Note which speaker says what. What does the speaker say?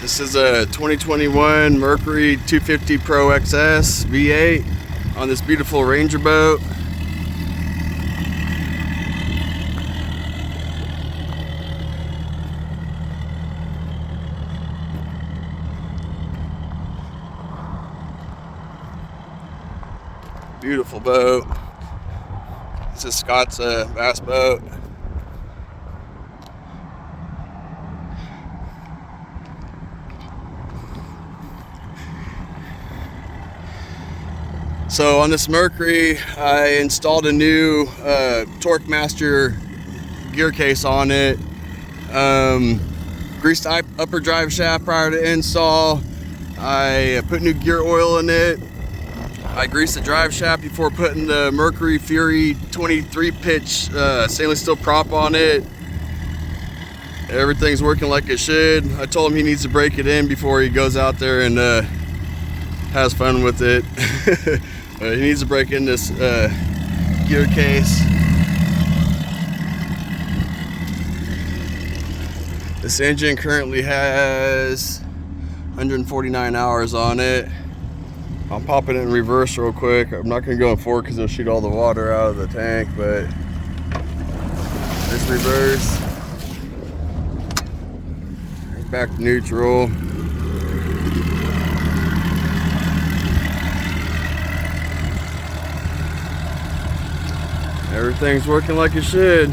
Speaker 1: This is a 2021 Mercury 250 ProXS V8 on this beautiful Ranger boat. Beautiful boat. This is Scott's bass boat. So on this Mercury, I installed a new Torque Master gear case on it. Greased the upper drive shaft prior to install. I put new gear oil in it. I greased the drive shaft before putting the Mercury Fury 23 pitch stainless steel prop on it. Everything's working like it should. I told him he needs to break it in before he goes out there and has fun with it. He needs to break in this gear case. This engine currently has 149 hours on it. I'm popping it in reverse real quick. I'm not going to go in forward because it'll shoot all the water out of the tank, but this reverse. Back to neutral. Everything's working like it should.